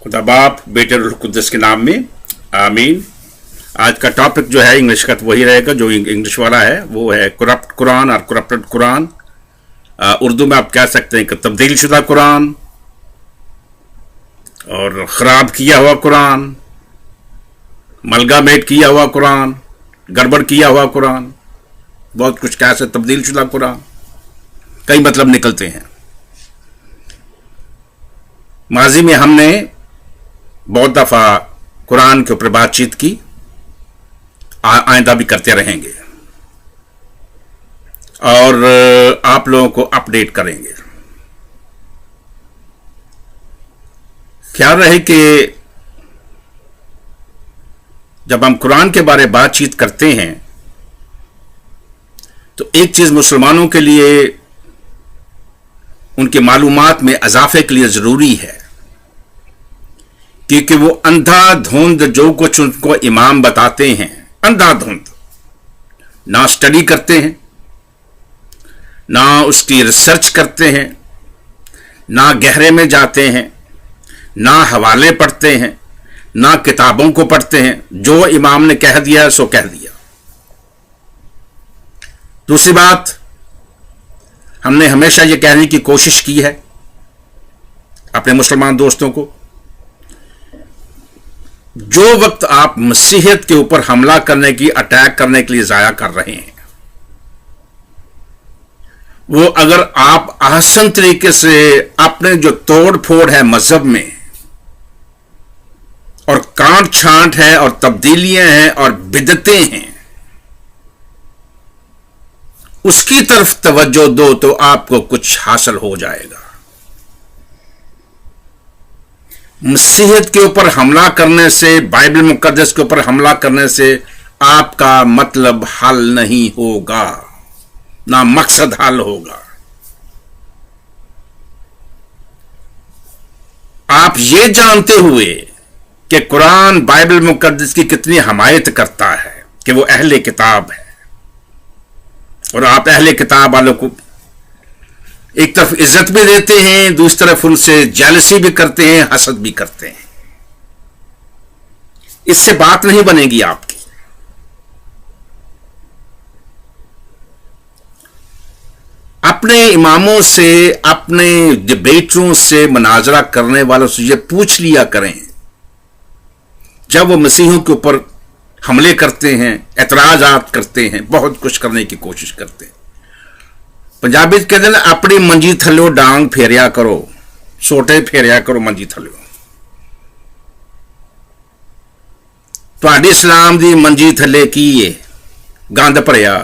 खुदा बाप बेटे रूह कुद्दस के नाम में आमीन। आज का टॉपिक जो है इंग्लिश का तो वही रहेगा जो इंग्लिश वाला है, वो है करप्ट कुरान और करप्टेड कुरान। उर्दू में आप कह सकते हैं कि तब्दील शुदा कुरान और ख़राब किया हुआ कुरान, मलगामेट किया हुआ कुरान, गड़बड़ किया हुआ कुरान, बहुत कुछ कह सकते। तब्दील शुदा कुरान कई मतलब निकलते हैं। माजी में हमने बहुत दफ़ा कुरान के ऊपर बातचीत की, आइंदा भी करते रहेंगे और आप लोगों को अपडेट करेंगे। ख्याल रहे कि जब हम कुरान के बारे में बातचीत करते हैं तो एक चीज़ मुसलमानों के लिए उनके मालूमात में इजाफे के लिए ज़रूरी है, क्योंकि वो अंधाधुंध जो कुछ उनको इमाम बताते हैं, अंधाधुंध ना स्टडी करते हैं, ना उसकी रिसर्च करते हैं, ना गहरे में जाते हैं, ना हवाले पढ़ते हैं, ना किताबों को पढ़ते हैं। जो इमाम ने कह दिया सो कह दिया। दूसरी बात, हमने हमेशा ये कहने की कोशिश की है अपने मुसलमान दोस्तों को, जो वक्त आप मसीहियत के ऊपर हमला करने की, अटैक करने के लिए ज़ाया कर रहे हैं, वो अगर आप आसान तरीके से अपने जो तोड़ फोड़ है मजहब में और कांट छांट है और तब्दीलियां हैं और बिदतें हैं, उसकी तरफ तवज्जो दो तो आपको कुछ हासिल हो जाएगा। मसीहियत के ऊपर हमला करने से, बाइबल मुकद्दस के ऊपर हमला करने से आपका मतलब हल नहीं होगा, ना मकसद हल होगा। आप ये जानते हुए कि कुरान बाइबल मुकद्दस की कितनी हमायत करता है कि वो अहले किताब है, और आप अहले किताब वालों को एक तरफ इज्जत भी देते हैं, दूसरी तरफ उनसे जेलसी भी करते हैं, हसद भी करते हैं, इससे बात नहीं बनेगी आपकी। अपने इमामों से, अपने डिबेटरों से, मुनाजरा करने वालों से ये पूछ लिया करें, जब वो मसीहों के ऊपर हमले करते हैं, एतराजात करते हैं, बहुत कुछ करने की कोशिश करते हैं। पंजाबी कहते हैं अपनी मंजी थल्लो डांग फेरिया करो, सोटे फेरिया करो मंजी थल्लो। तुहाडी इस्लाम दी मंजी थल्ले की है गंद भरिया,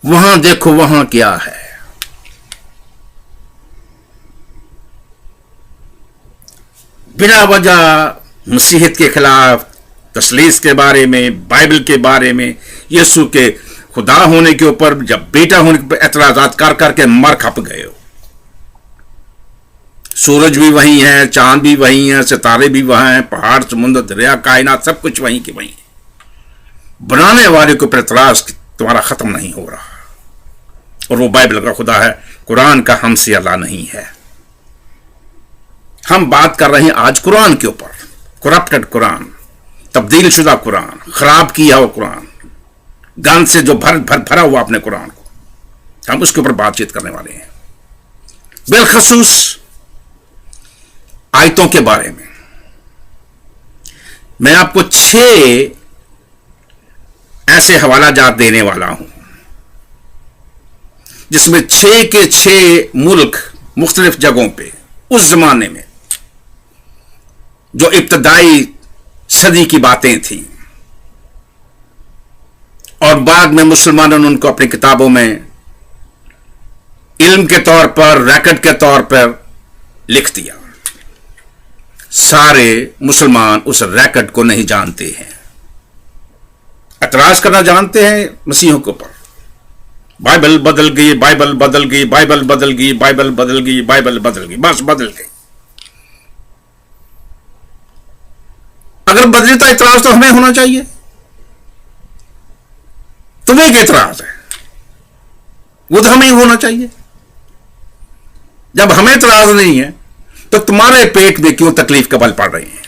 वहां देखो वहां क्या है। बिना वजह मसीहत के खिलाफ, तसलीस के बारे में, बाइबल के बारे में, यीशु के खुदा होने के ऊपर, जब बेटा होने के ऊपर एतराजात कर करके मर खप गए हो। सूरज भी वही है, चांद भी वही है, सितारे भी वहां हैं, पहाड़, समुद्र, दरिया, कायनात सब कुछ वहीं के वहीं है। बनाने वाले के ऊपर एतराज तुम्हारा खत्म नहीं हो रहा, और वो बाइबल का खुदा है, कुरान का हमसे अल्लाह नहीं है। हम बात कर रहे हैं आज कुरान के ऊपर, करप्टेड कुरान, तब्दील शुदा कुरान, खराब किया हुआ कुरान, गंद से जो भरा हुआ अपने कुरान को, हम उसके ऊपर बातचीत करने वाले हैं। बिलखसूस आयतों के बारे में मैं आपको 6 ऐसे हवाला जात देने वाला हूं, जिसमें 6 के 6 मुल्क मुख्तलिफ जगहों पे उस जमाने में जो इब्तदाई सदी की बातें थी, और बाद में मुसलमानों ने उनको अपनी किताबों में इल्म के तौर पर, रैकेट के तौर पर लिख दिया। सारे मुसलमान उस रैकेट को नहीं जानते हैं, एतराज करना जानते हैं मसीहों के ऊपर। बाइबल बदल गई, बाइबल बदल गई, बाइबल बदल गई, बाइबल बदल गई, बाइबल बदल गई, बस बदल गई। अगर बदले तो एतराज तो हमें होना चाहिए। तुम्हें क्या एतराज है, वो तो हमें ही होना चाहिए। जब हमें एतराज नहीं है तो तुम्हारे पेट में क्यों तकलीफ के बल पड़ रहे हैं?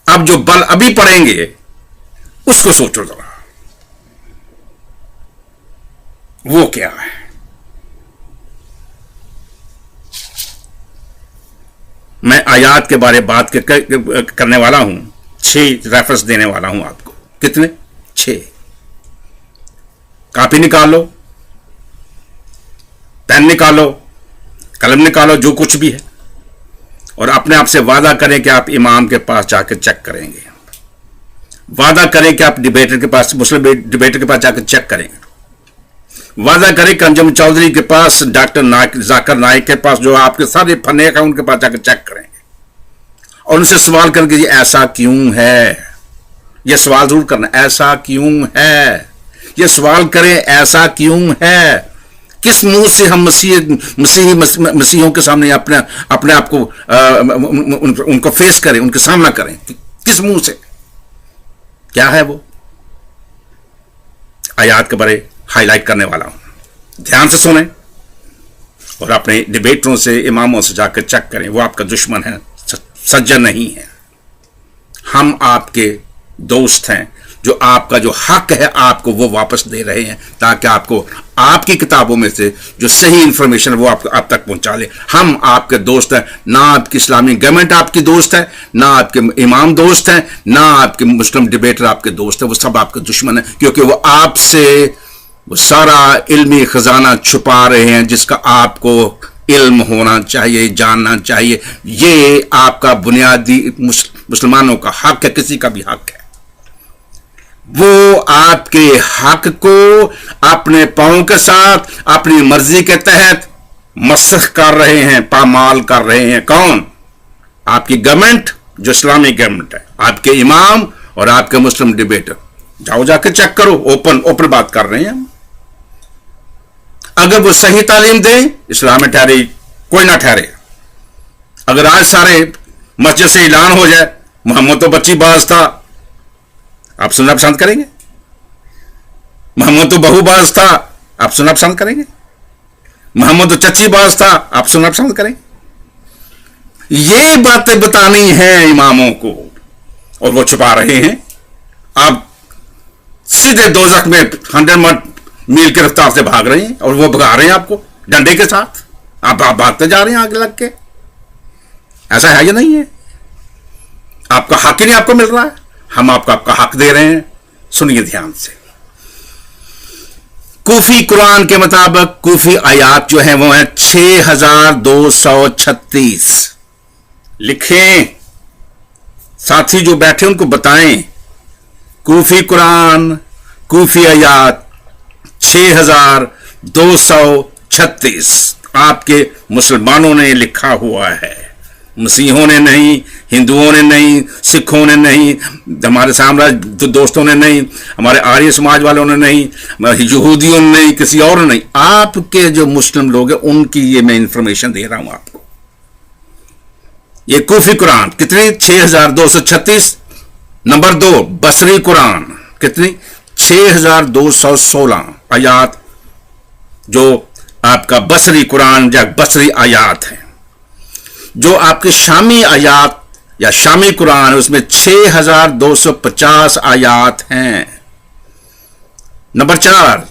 अब जो बल अभी पड़ेंगे उसको सोचो जरा, वो क्या है? मैं आयात के बारे में बात करने वाला हूं, 6 रेफरेंस देने वाला हूं आपको। कितने? 6। कॉपी निकालो, पेन निकालो, कलम निकालो, जो कुछ भी है, और अपने आप से वादा करें कि आप इमाम के पास जाकर चेक करेंगे। वादा करें कि आप डिबेटर के पास, मुस्लिम डिबेटर के पास जाकर चेक करेंगे। वादा करें कि अंजुम चौधरी के पास, डॉक्टर जाकिर नाइक के पास, जो आपके सारे फनेक हैं, उनके पास जाकर चेक करेंगे और उनसे सवाल करेंगे ये ऐसा क्यों है। ये सवाल जरूर करना, ऐसा क्यों है? ये सवाल करें, ऐसा क्यों है? किस मुंह से हम मसीहियों के सामने अपने आप को उनको फेस करें, उनका सामना करें? किस मुंह से? क्या है वो? आयात के बारे हाईलाइट करने वाला हूं, ध्यान से सुने और अपने डिबेटरों से, इमामों से जाकर चेक करें। वो आपका दुश्मन है, सज्जन नहीं है। हम आपके दोस्त हैं, जो आपका जो हक है आपको वो वापस दे रहे हैं, ताकि आपको आपकी किताबों में से जो सही इंफॉर्मेशन है वो आप तक पहुंचा ले। हम आपके दोस्त हैं, ना आपकी इस्लामी गवर्नमेंट आपकी दोस्त है, ना आपके इमाम दोस्त हैं, ना आपके मुस्लिम डिबेटर आपके दोस्त है। वो सब आपके दुश्मन है, क्योंकि वो आपसे वो सारा इल्मी खजाना छुपा रहे हैं जिसका आपको इल्म होना चाहिए, जानना चाहिए। ये आपका बुनियादी मुसलमानों का हक है, किसी का भी हक है। वो आपके हक को अपने पांव के साथ, अपनी मर्जी के तहत मसख कर रहे हैं, पामाल कर रहे हैं। कौन? आपकी गवर्नमेंट, जो इस्लामी गवर्नमेंट है, आपके इमाम और आपके मुस्लिम डिबेटर। जाओ जाकर चेक करो, ओपन बात कर रहे हैं हम। अगर वो सही तालीम दें, इस्लाम में ठहरे, कोई ना ठहरे। अगर आज सारे मस्जिद से ऐलान हो जाए मोहम्मद तो बच्चीबाज था, आप सुनना पसंद करेंगे? मोहम्मद तो बहुबाज था, आप सुनना पसंद करेंगे? मोहम्मद तो चच्चीबाज था, आप सुनना पसंद करेंगे? ये बातें बतानी है इमामों को और वो छुपा रहे हैं। आप सीधे दोजख में 100 मील की रफ्तार से भाग रहे हैं और वो भगा रहे हैं आपको डंडे के साथ। आप भागते जा रहे हैं आगे लग के। ऐसा है या नहीं है? आपका हक ही नहीं आपको मिल रहा है, हम आपका हक दे रहे हैं। सुनिए ध्यान से। कूफी कुरान के मुताबिक कूफी आयात जो है वो है 6236। लिखें, साथी जो बैठे उनको बताएं। कूफी कुरान, कूफी आयात 6236 आपके मुसलमानों ने लिखा हुआ है, मसीहों ने नहीं, हिंदुओं ने नहीं, सिखों ने नहीं, हमारे साम्राज्य दोस्तों ने नहीं, हमारे आर्य समाज वालों ने नहीं, यहूदियों ने नहीं, किसी और ने नहीं। आपके जो मुस्लिम लोग हैं उनकी ये मैं इंफॉर्मेशन दे रहा हूं आपको। ये कूफी कुरान कितनी? 6236। नंबर 2 बसरी कुरान कितनी? 6216 आयात, जो आपका बसरी कुरान या बसरी आयात है। जो आपके शामी आयात या शामी कुरान है उसमें 6250 आयात हैं। नंबर 4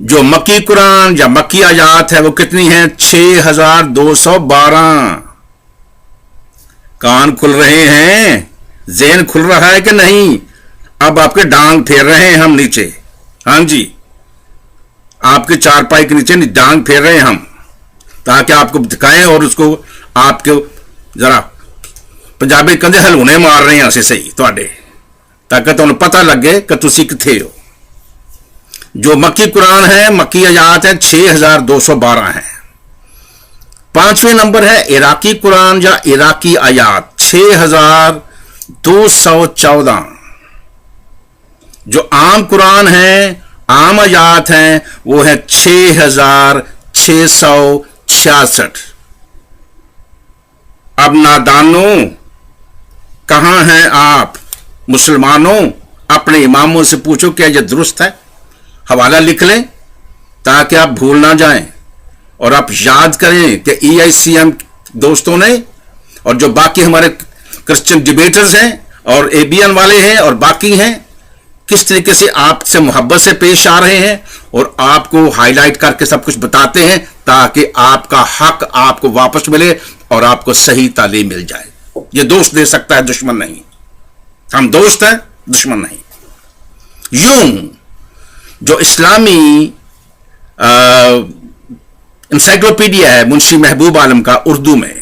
जो मक्की कुरान या मक्की आयात है वो कितनी है? 6212। कान खुल रहे हैं? ज़हन खुल रहा है कि नहीं? अब आपके डांग फेर रहे हैं हम नीचे। हाँ जी, आपके चारपाई के नीचे डांग फेर रहे हैं हम, ताकि आपको दिखाएं और उसको आपके जरा पंजाबी कंधे हलूने मार रहे हैं ऐसे सही थोड़े, ताकि तुहानू पता लगे कि तुसी किथे हो। जो मक्की कुरान है, मक्की आयात है 6212 है। 5वें नंबर है इराकी कुरान या इराकी आयात 6214। जो आम कुरान है, आम आयात हैं, वो है 6666। अब नादानों, कहां हैं आप? मुसलमानों, अपने इमामों से पूछो क्या यह दुरुस्त है? हवाला लिख लें ताकि आप भूल ना जाएं اور آپ یاد کریں کہ EICM دوستوں نے اور جو باقی ہمارے کرسچن ڈیبیٹرز ہیں اور ABN والے ہیں اور باقی ہیں کس طریقے سے آپ سے محبت سے پیش آ رہے ہیں اور آپ کو ہائی لائٹ کر کے سب کچھ بتاتے ہیں تاکہ آپ کا حق آپ کو واپس ملے اور آپ کو صحیح تعلیم مل جائے. یہ دوست دے سکتا ہے, دشمن نہیں. ہم دوست ہیں, دشمن نہیں. یوں جو اسلامی انسائکلوپیڈیا ہے منشی محبوب عالم کا اردو میں,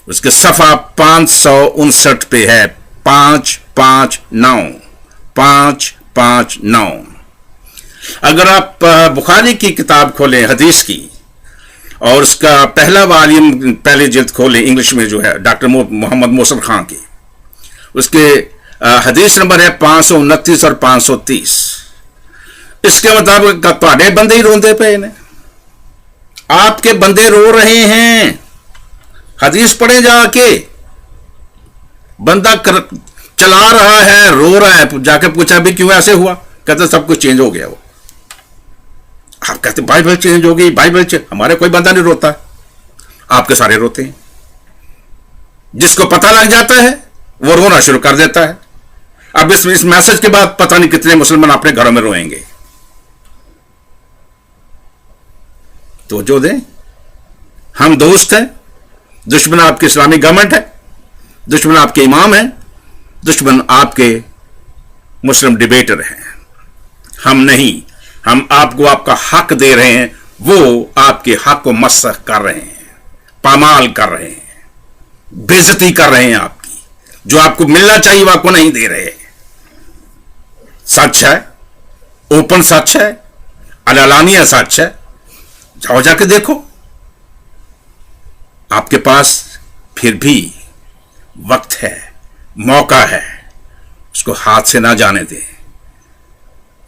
اس کے صفحہ 559 پہ ہے 559. اگر آپ بخاری کی کتاب کھولیں حدیث کی اور اس کا پہلا والیوم پہلی جلد کھولیں انگلش میں جو ہے ڈاکٹر محمد محسن خان کی, اس کے حدیث نمبر ہے 529 اور 530. اس کے مطابق تواڈے بندے ہی روندے پے نے, آپ کے بندے رو رہے ہیں. حدیث پڑھیں جا کے, بندہ چلا رہا ہے رو رہا ہے, جا کے پوچھا بھی کیوں ایسے ہوا, کہتے سب کچھ چینج ہو گیا. وہ آپ کہتے بائبل چینج ہو گئی, بائبل ہمارے کوئی بندہ نہیں روتا, آپ کے سارے روتے ہیں. جس کو پتہ لگ جاتا ہے وہ رونا شروع کر دیتا ہے. اب اس میسج کے بعد پتہ نہیں کتنے مسلمان اپنے گھروں میں روئیں گے. تو جو دیں, ہم دوست ہیں, دشمن آپ کی اسلامی گورنمنٹ ہے, دشمن آپ کے امام ہیں, دشمن آپ کے مسلم ڈیبیٹر ہیں. ہم نہیں, ہم آپ کو آپ کا حق دے رہے ہیں, وہ آپ کے حق کو مسخ کر رہے ہیں, پامال کر رہے ہیں, بے عزتی کر رہے ہیں آپ کی. جو آپ کو ملنا چاہیے وہ آپ کو نہیں دے رہے. سچ ہے, اوپن سچ ہے, علانیہ سچ ہے. جاؤ جا کے دیکھو. آپ کے پاس پھر بھی وقت ہے, موقع ہے, اس کو ہاتھ سے نہ جانے دیں.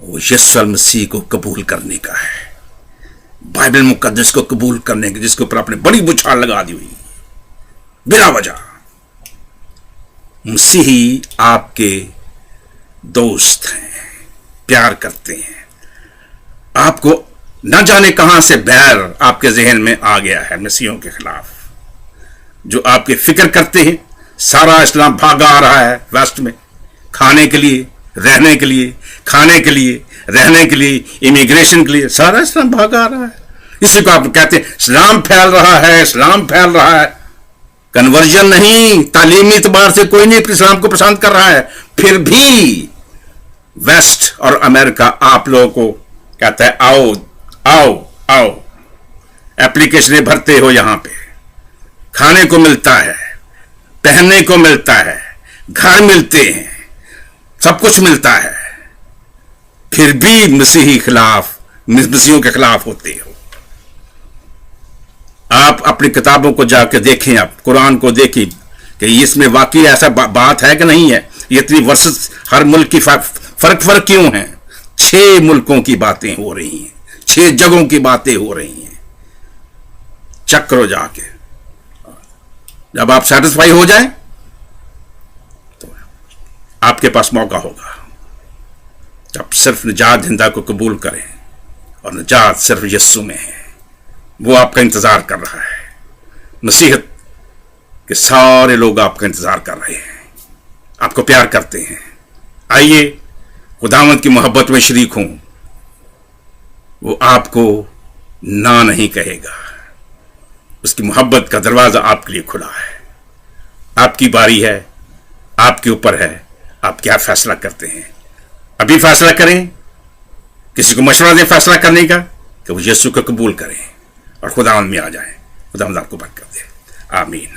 وہ یسوع مسیح کو قبول کرنے کا ہے, بائبل مقدس کو قبول کرنے کا, جس کے اوپر آپ نے بڑی بچھاڑ لگا دی ہوئی بلا وجہ. مسیحی آپ کے دوست ہیں, پیار کرتے ہیں. آپ کو نہ جانے کہاں سے بیر آپ کے ذہن میں آ گیا ہے مسیحیوں کے خلاف, جو آپ کی فکر کرتے ہیں. سارا اسلام بھاگا آ رہا ہے ویسٹ میں, کھانے کے لیے, رہنے کے لیے, کھانے کے لیے, رہنے کے لیے, امیگریشن کے لیے, سارا اسلام بھاگا آ رہا ہے. اسی کو آپ کہتے ہیں اسلام پھیل رہا ہے, اسلام پھیل رہا ہے. کنورژن نہیں, تعلیمی اعتبار سے کوئی نہیں اسلام کو پسند کر رہا ہے. پھر بھی ویسٹ اور امریکہ آپ لوگوں کو کہتا ہے آؤ آؤ آؤ, ایپلیکیشنیں بھرتے ہو, یہاں پہ کھانے کو ملتا ہے, پہننے کو ملتا ہے, گھر ملتے ہیں, سب کچھ ملتا ہے. پھر بھی مسیحیوں کے خلاف ہوتے ہو. آپ اپنی کتابوں کو جا کے دیکھیں, آپ قرآن کو دیکھیں کہ اس میں واقعی ایسا بات ہے کہ نہیں ہے. یہ اتنی ورسز ہر ملک کی فرق کیوں ہیں؟ 6 ملکوں کی باتیں ہو رہی ہیں, 6 جگہوں کی باتیں ہو رہی ہیں. چیک کرو جا کے. جب آپ سیٹسفائی ہو جائیں تو آپ کے پاس موقع ہوگا. جب صرف نجات دہندہ کو قبول کریں, اور نجات صرف یسوع میں ہے. وہ آپ کا انتظار کر رہا ہے. مسیحیت کے سارے لوگ آپ کا انتظار کر رہے ہیں, آپ کو پیار کرتے ہیں. آئیے خداوند کی محبت میں شریک ہوں. وہ آپ کو نہ نہیں کہے گا. اس کی محبت کا دروازہ آپ کے لیے کھلا ہے. آپ کی باری ہے, آپ کے اوپر ہے, آپ کیا فیصلہ کرتے ہیں. ابھی فیصلہ کریں, کسی کو مشورہ دیں فیصلہ کرنے کا کہ وہ یسوع کو قبول کریں اور خداوند میں آ جائیں. خداوند آپ کو برکت دے. آمین.